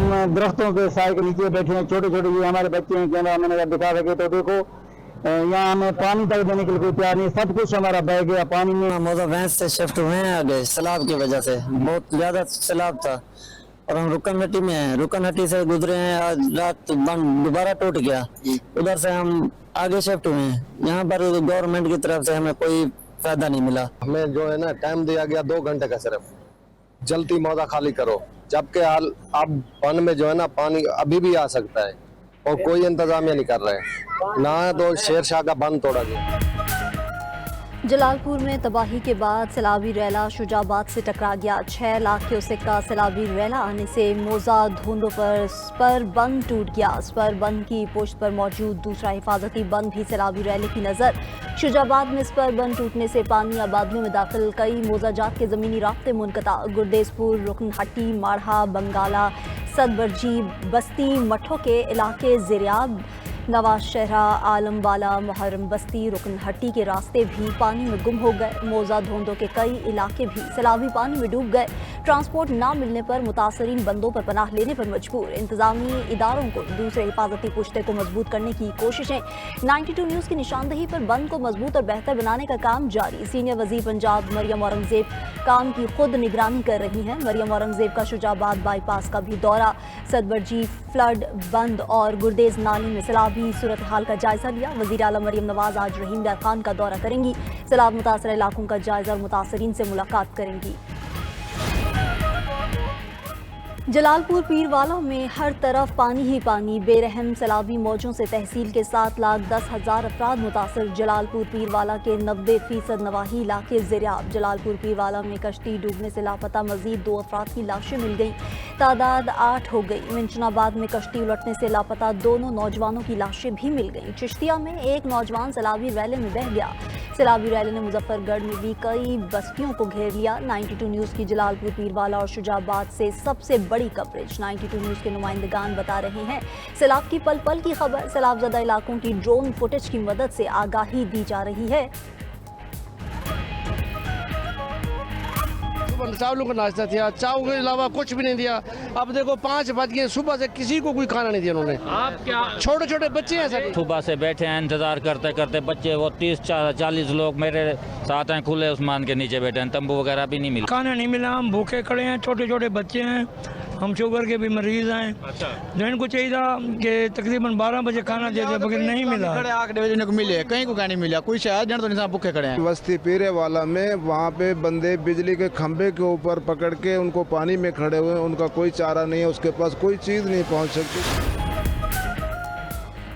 हम दरख्तों के साए के नीचे बैठे हैं, छोटे छोटे ये हमारे बच्चे हैं, कैमरा मैंने दिखा सके तो देखो यहाँ हमें पानी तक देने के लिए कोई तैयार नहीं, सब कुछ हमारा बह गया पानी में। मौजा भैंस से शिफ्ट हुए हैं आगे सैलाब की वजह से, बहुत ज्यादा सैलाब था और हम रुकन हट्टी में हैं। रुकन हट्टी से गुजरे हैं, आज रात बंद दोबारा टूट गया, उधर से हम आगे शिफ्ट हुए हैं। यहाँ पर गवर्नमेंट की तरफ से हमें कोई फायदा नहीं मिला। हमें जो है ना टाइम दिया गया 2 घंटे का, सिर्फ जल्दी मौजा खाली करो, जबकि हाल अब वन में जो है ना पानी अभी भी आ सकता है और कोई इंतजामिया नहीं कर रहे ना, तो शेर शाह का बंद तोड़ा गया। जलालपुर में तबाही के बाद सैलाबी रैला शुजाबाद से टकरा गया। 6 लाख क्यूसेक का सैलाबी रैला आने से मोजा धोंदों पर स्पर बंद टूट गया। स्पर बंद की पुश्त पर मौजूद दूसरा हिफाजती बंद भी सैलाबी रैले की नज़र। शुजाबाद में स्पर बंद टूटने से पानी आबादियों में दाखिल, कई मोजाजात के ज़मीनी रास्ते मुनक़ता। गुरदेसपुर, रुकन हट्टी, माढ़ा, बंगाला, सदबरजी, बस्ती, मठों के इलाके ज़ेरियाब, नवाज शहरा, आलमवाला, मुहर्रम बस्ती, रुकन हट्टी के रास्ते भी पानी में गुम हो गए। मोजा धोंदों के कई इलाके भी सैलाबी पानी में डूब गए। ट्रांसपोर्ट ना मिलने पर मुतासरीन बंदों पर पनाह लेने पर मजबूर। इंतजामी इदारों को दूसरे हिफाजती पुश्ते को मजबूत करने की कोशिशें। 92 न्यूज़ की निशानदही पर बंद को मजबूत और बेहतर बनाने का काम जारी। सीनियर वजीर पंजाब मरियम औरंगजेब काम की खुद निगरानी कर रही हैं। मरियम औरंगजेब का शुजाबाद बाईपास का भी दौरा, सदबरजी फ्लड बंद और गुरदेज नाली में सैलाबी सूरत हाल का जायजा लिया। वजीर आला मरियम नवाज आज रहीम यार खान का दौरा करेंगी, सैलाब मुतासर इलाकों का जायजा और मुतासरीन से मुलाकात करेंगी। जलालपुर पीरवाला में हर तरफ पानी ही पानी, बेरहम सैलाबी मौजों से तहसील के 7,10,000 अफराद मुतासर। जलालपुर पीरवाला के 90% नवाही इलाके ज़ेरियाब। जलालपुर पीरवाला में कश्ती डूबने से लापता मजीद 2 अफराद की लाशें मिल गईं, तादाद 8 हो गई। मिंचनाबाद में कश्ती उलटने से लापता 2 नौजवानों की लाशें भी मिल गईं। चिश्तिया में एक नौजवान सैलाबी रैले में बह गया। सैलाबी रैले ने मुजफ्फरगढ़ में भी कई बस्तियों को घेर लिया। 92 न्यूज़ की जलालपुर पीरवाला और शुजाबाद से सबसे बड़ी कवरेज 92 न्यूज़ के नुमाइंदगान बता रहे हैं। सैलाब की पल पल की खबर, सैलाबज़दा इलाकों की ड्रोन फुटेज की मदद से आगाही दी जा रही है। चावलों का नाश्ता दिया, चावल के अलावा कुछ भी नहीं दिया। अब देखो 5 बज गए, सुबह से किसी को कोई खाना नहीं दिया उन्होंने। आप क्या छोटे छोटे बच्चे हैं सर, सुबह से बैठे हैं इंतजार करते करते, बच्चे वो 30-40 लोग मेरे साथ हैं, खुले उस्मान के नीचे बैठे हैं, तंबू वगैरह भी नहीं मिला, खाना नहीं मिला। हम भूखे खड़े हैं, छोटे छोटे बच्चे हैं, हम शुगर के भी मरीज हैं। अच्छा, जो इनको चाहिए था कि तकरीबन 12 बजे खाना दे दे, मगर नहीं मिला। 8 बजे को मिले, कहीं को क्या नहीं मिला, कोई शायद जन तो नहीं, भूखे खड़े हैं। बस्ती पीरे वाला में वहाँ पे बंदे बिजली के खंभे के ऊपर पकड़ के उनको पानी में खड़े हुए, उनका कोई चारा नहीं है, उसके पास कोई चीज़ नहीं पहुँच सकती।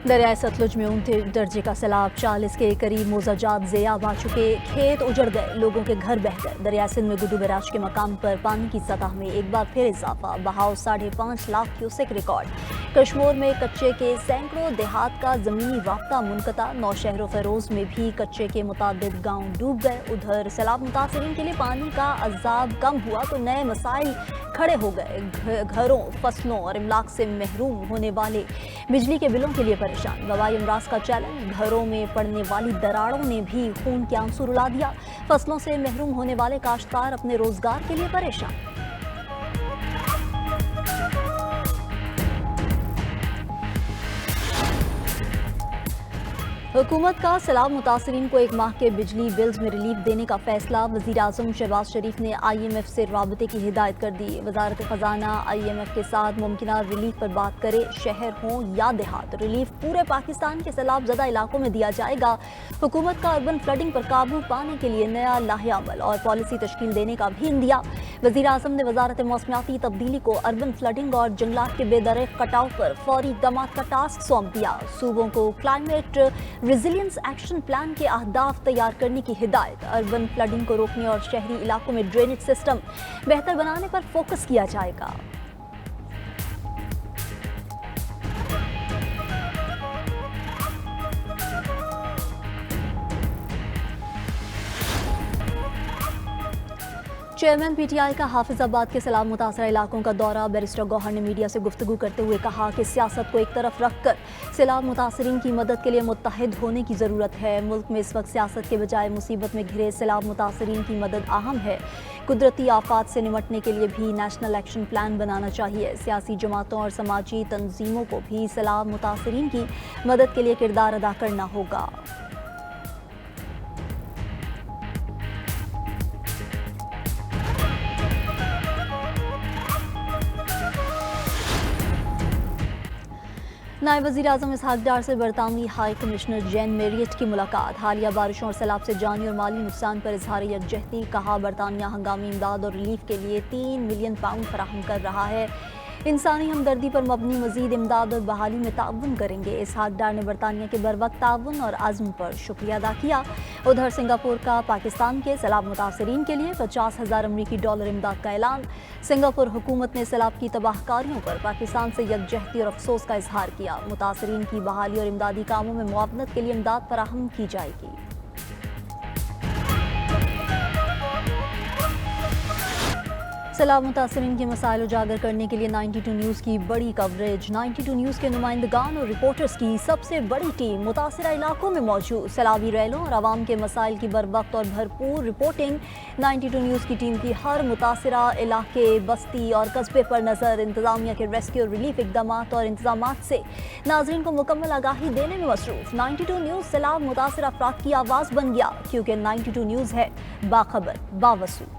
दरियाए सतलुज में 29 दर्जे का सैलाब, 40 के करीब मोजाजात ज़ेयाब आ चुके, खेत उजड़ गए, लोगों के घर बह गए। दरिया सिंध में गुड्डू बैराज के मकाम पर पानी की सतह में एक बार फिर इजाफा, बहाव 5.5 लाख क्यूसेक रिकॉर्ड। कश्मीर में कच्चे के सैकड़ों देहात का ज़मीनी राब्ता मुनक़ता। नौशहर फरोज़ में भी कच्चे के मुतादिद गाँव डूब गए। उधर सैलाब मुतासरीन के लिए पानी का अज़ाब कम हुआ तो नए मसाइल खड़े हो गए। घरों, फसलों और इमलाक से महरूम होने वाले, बिजली के बिलों के लिए परेशान। वबाई अमराज का चैलेंज, घरों में पड़ने वाली दरारों ने भी खून के आंसू रुला दिया। फसलों से महरूम होने वाले काश्तकार अपने रोजगार के लिए परेशान। हुकूमत का सैलाब मुतासरीन को 1 माह के बिजली बिल्स में रिलीफ देने का फैसला। वज़ीर आज़म शहबाज शरीफ ने IMF से राबते की हिदायत कर दी। वज़ारत ख़जाना IMF के साथ मुमकिन रिलीफ पर बात करे, शहर हो या देहात। रिलीफ पूरे पाकिस्तान के सैलाब ज़दा इलाकों में दिया जाएगा। हुकूमत का अर्बन फ्लडिंग पर काबू पाने के लिए नया लाहेअमल और पॉलिसी तश्कील देने का भी इंदिया। वज़ीर आज़म ने वज़ारत मौसमियाती तब्दीली को अर्बन फ्लडिंग और जंगलात के बेदरक कटाव पर फौरी इक़दामात का टास्क सौंप दिया। सूबों को क्लाइमेट रेजिलियंस एक्शन प्लान के अहदाफ तैयार करने की हिदायत। अर्बन फ्लडिंग को रोकने और शहरी इलाकों में ड्रेनेज सिस्टम बेहतर बनाने पर फोकस किया जाएगा। चेयरमैन पीटीआई का हाफिजाबाद के सैलाब मुतासरा इलाकों का दौरा। बैरिस्टर गौहर ने मीडिया से गुफ्तगू करते हुए कहा कि सियासत को एक तरफ रखकर सैलाब मुतासरीन की मदद के लिए मुत्तहिद होने की ज़रूरत है। मुल्क में इस वक्त सियासत के बजाय मुसीबत में घिरे सैलाब मुतासरीन की मदद अहम है। कुदरती आफात से निपटने के लिए भी नेशनल एक्शन प्लान बनाना चाहिए। सियासी जमातों और समाजी तंजीमों को भी सैलाब मुतासरीन की मदद के लिए किरदार अदा करना होगा। नायब वज़ीर आज़म इसहाक डार से बरतानवी हाई कमिश्नर जैन मेरियट की मुलाकात। हालिया बारिशों और सैलाब से जानी और माली नुकसान पर इजहार यकजहती। कहा बरतानिया हंगामी इमदाद और रिलीफ के लिए 3 मिलियन पाउंड फराहम कर रहा है। इंसानी हमदर्दी पर मबनी मज़ीद इमदाद और बहाली में ताउन करेंगे। इसहाक डार ने बरतानिया के बरवक्त ताउन और आज़म पर शुक्रिया अदा किया। उधर सिंगापुर का पाकिस्तान के सैलाब मुतासरीन के लिए $50,000 अमरीकी इमदाद का ऐलान। सिंगापुर हुकूमत ने सैलाब की तबाहकारियों पर पाकिस्तान से यकजहती और अफसोस का इजहार किया। मुतासरीन की बहाली और इमदादी कामों में मुआवनत के लिए इमदाद फराहम की जाएगी। सैलाब मुतासरीन के मसाइल उजागर करने के लिए 92 न्यूज़ की बड़ी कवरेज। 92 न्यूज़ के नुमाइंदगान और रिपोर्टर्स की सबसे बड़ी टीम मुतासरा इलाकों में मौजूद। सैलाबी रैलों और आवाम के मसाइल की बरवक्त और भरपूर रिपोर्टिंग। 92 न्यूज़ की टीम की हर मुतासरा इलाके, बस्ती और कस्बे पर नज़र। इंतजामिया के रेस्क्यू और रिलीफ इकदाम और इंतजाम से नाजरीन को मुकम्मल आगाही देने में मसरूफ। 92 न्यूज़ सैलाब मुतासर अफराद की आवाज़ बन गया, क्योंकि 92 न्यूज़ है बाखबर, बावसूख।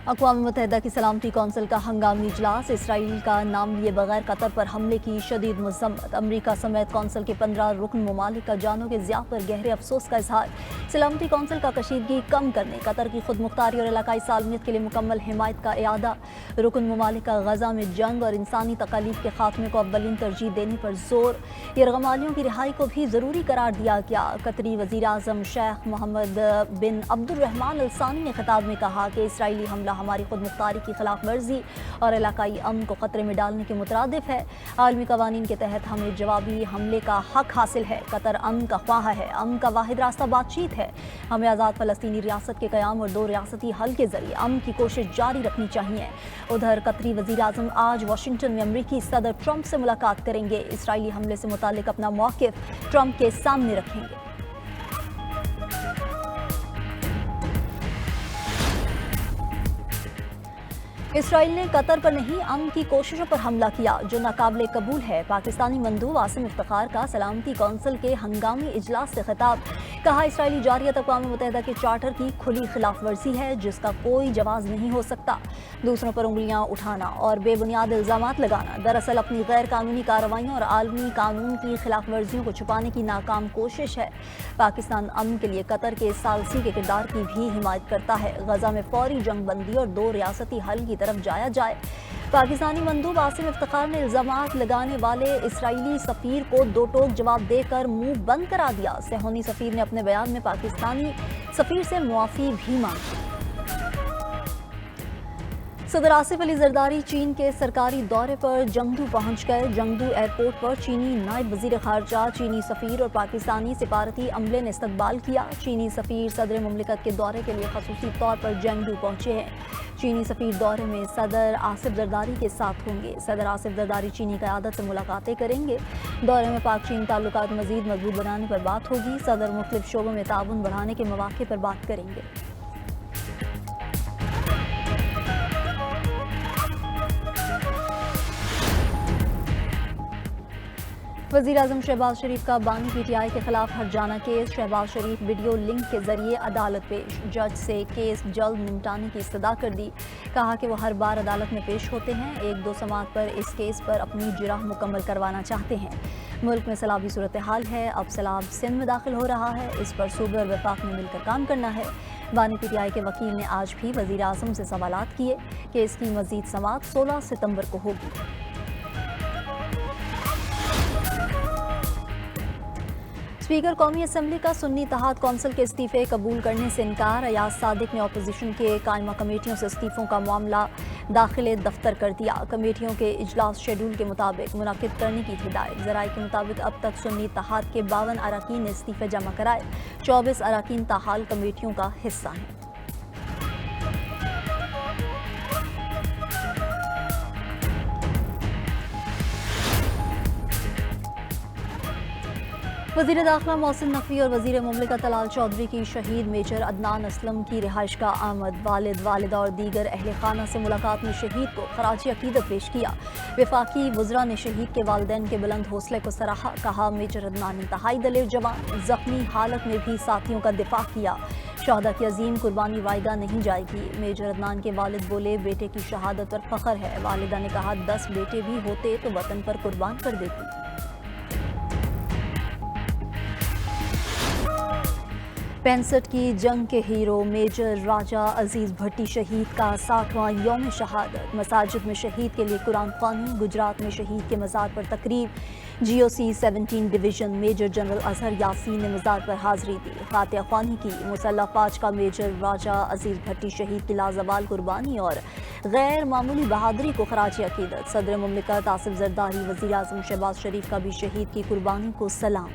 अक़वाम मुत्तहिदा की सलामती कौंसिल का हंगामी इजलास। इसराइल का नाम लिए बगैर कतर पर हमले की शदीद मज़म्मत। अमरीका समेत कौंसिल के 15 रुकन ममालिक का जानों के ज़िया पर गहरे अफसोस का इजहार। सलामती कौंसिल का कशीदगी कम करने, कतर की खुद मुख्तारी और इलाकाई सालमियत के लिए मुकम्मल हिमायत का इआदा। रुकन ममालिक का गजा में जंग और इंसानी तकालीफ के खात्मे को अव्वलीन तरजीह देने पर जोर। यरगमालियों की रिहाई को भी ज़रूरी करार दिया गया। कतरी वज़ीर आज़म शेख मोहम्मद बिन अब्दुर्रहमान अल सानी ने खिताब में कहा कि इसराइली हमला हमारी खुद मुख्तारी की खिलाफ वर्जी और इलाकाई अमन को खतरे में डालने के मुतरादिफ है। आलमी कवानीन के तहत हमें जवाबी हमले का हक हासिल है। कतर अमन का ख्वाह है। अमन का वाहिद रास्ता बातचीत है। हमें आज़ाद फ़लस्तीनी रियासत के क़याम और 2 रियासती हल के ज़रिए अमन की कोशिश जारी रखनी चाहिए। उधर कतरी वज़ीर आज़म आज वाशिंगटन में अमरीकी सदर ट्रंप से मुलाकात करेंगे। इसराइली हमले से मुतालिक अपना मौक़िफ़ ट्रंप के सामने रखेंगे। इसराइल ने कतर पर नहीं, अमन की कोशिशों पर हमला किया, जो नाकाबिले कबूल है। पाकिस्तानी मंदूब आसिम इफ्तिखार का सलामती कौंसिल के हंगामी इजलास से खिताब। कहा, इसराइली जारियत अक़वाम मुत्तहिदा के चार्टर की खुली खिलाफ वर्जी है, जिसका कोई जवाब नहीं हो सकता। दूसरों पर उंगलियां उठाना और बेबुनियाद इल्ज़ामात लगाना दरअसल अपनी गैर कानूनी कार्रवाइयों और आलमी कानून की खिलाफ वर्जियों को छुपाने की नाकाम कोशिश है। पाकिस्तान अमन के लिए कतर के सालसी के किरदार की भी हिमायत करता है। गजा में फौरी जंग बंदी और 2 रियासती हल की तरफ जाया जाए। पाकिस्तानी मंदूब आसिम इफ्तिखार ने इल्ज़ामात लगाने वाले इसराइली सफ़ीर को 2 टोक जवाब देकर मुंह बंद करा दिया। सेहूनी सफ़ीर ने अपने बयान में पाकिस्तानी सफ़ीर से मुआफ़ी भी मांगी। सदर आसिफ अली जरदारी चीन के सरकारी दौरे पर जंगदू पहुंच गए। जंगदू एयरपोर्ट पर चीनी नायब वज़ीर ख़ारजा, चीनी सफ़ीर और पाकिस्तानी सिफारती अमले ने इस्तकबाल किया। चीनी सफ़ीर सदर मुमलिकत के दौरे के लिए ख़ुसूसी तौर पर जंगदू पहुंचे हैं। चीनी सफ़ीर दौरे में सदर आसिफ जरदारी के साथ होंगे। सदर आसिफ जरदारी चीनी क़यादत से मुलाकातें करेंगे। दौरे में पाक चीन ताल्लुकात मज़ीद मजबूत बनाने पर बात होगी। सदर मुख्तलिफ शोबों में ताउन बढ़ाने के मौक़े पर बात करेंगे। वज़ीर आज़म शहबाज शरीफ का बानी पीटीआई के खिलाफ हर्जाना केस। शहबाज शरीफ वीडियो लिंक के जरिए अदालत पेश। जज से केस जल्द निपटाने की इस्तदा कर दी। कहा कि वो हर बार अदालत में पेश होते हैं, 1-2 समात पर इस केस पर अपनी जिरह मुकम्मल करवाना चाहते हैं। मुल्क में सैलाबी सूरत हाल है। अब सैलाब सिंध में दाखिल हो रहा है। इस पर सूबे और वफाक में मिलकर काम करना है। बानी पीटीआई के वकील ने आज भी वज़ीर आज़म से सवालात किए। केस की मज़ीद समात 16 सितंबर को होगी। स्पीकर कौमी असम्बली का सुन्नी इत्तेहाद कौंसिल के इस्तीफे कबूल करने से इनकार। अयाज सादिक ने अपोजिशन के कायमा कमेटियों से इस्तीफों का मामला दाखिले दफ्तर कर दिया। कमेटियों के इजलास शेड्यूल के मुताबिक मुनाकिद करने की हिदायत। ज़राए के मुताबिक अब तक सुन्नी इत्तेहाद के 52 अरकान ने इस्तीफे जमा कराए। 24 अरकान ताहाल कमेटियों का हिस्सा हैं। वज़ीर दाखिला मोहसिन नकवी और वज़ीर मुमलिकत तलाल चौधरी की शहीद मेजर अदनान असलम की रिहाइश का आमद। वालिद, वालिदा और दीगर अहले खाना से मुलाकात में शहीद को खराजी अकीदत पेश किया। वफाकी वज़रा ने शहीद के वालिदैन के बुलंद हौसले को सराहा। कहा मेजर अदनान इंतहाई दलेर जवान, ज़ख्मी हालत में भी साथियों का दिफा किया। शहदा की अजीम कुर्बानी वायदा नहीं जाएगी। मेजर अदनान के वालिद बोले, बेटे की शहादत पर फ़ख्र है। वालिदा ने कहा, 10 बेटे भी होते तो वतन पर कुर्बान कर देती। 65 की जंग के हीरो मेजर राजा अजीज भट्टी शहीद का 60वां यौम शहादत। मसाजिद में शहीद के लिए कुरान ख्वानी। गुजरात में शहीद के मज़ार पर तकरीब। GOC 17 division major general Azhar Yasin ने मज़ार पर हाज़री दी, खातिया ख्वानी की। मुसल्लह फ़ौज का मेजर राजा अजीज भट्टी शहीद की लाजवाल कुर्बानी और गैर मामूली बहादुरी को खराज अकीदत। सदर मुमलिकत आसिफ जरदारी, वज़ीर आज़म शहबाज शरीफ का भी शहीद की कुर्बानी को सलाम।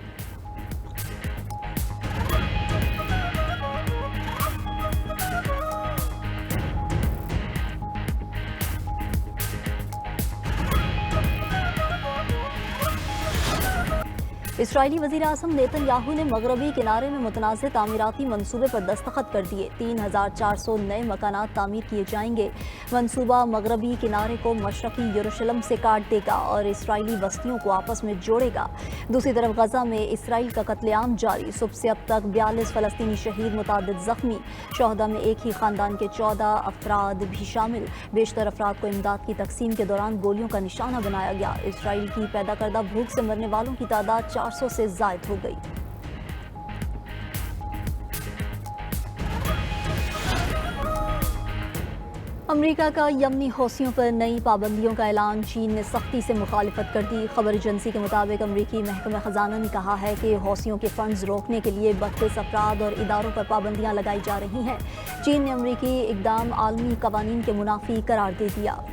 इसराइली वज़ीर आज़म नेतन्याहू ने मगरबी किनारे में मुतनाज़ तामीराती मंसूबे पर दस्तखत कर दिए। 3400 नए मकानात तामीर किए जाएंगे। मंसूबा मगरबी किनारे को मशरक़ी यरूशलेम से काट देगा और इसराइली बस्तियों को आपस में जोड़ेगा। दूसरी तरफ गजा में इसराइल का कत्लेआम जारी। सुबह से अब तक 42 फ़लस्तीनी शहीद, मुतादिद ज़ख्मी। शहदा में एक ही ख़ानदान के 14 अफराद भी शामिल। बेशतर अफराद को इमदाद की तकसीम के दौरान गोलियों का निशाना बनाया गया। इसराइल की पैदा करदा भूख से मरने वालों की तादाद 400 से ज़ायद हो गई। अमेरिका का यमनी हौसियों पर नई पाबंदियों का ऐलान। चीन ने सख्ती से मुखालिफत कर दी। खबर एजेंसी के मुताबिक अमरीकी महकमा खजाना ने कहा है कि हौसियों के फंड्स रोकने के लिए 32 अफराद और इदारों पर पाबंदियां लगाई जा रही हैं। चीन ने अमरीकी इकदाम आलमी कवानीन के मुनाफी करार दे दिया।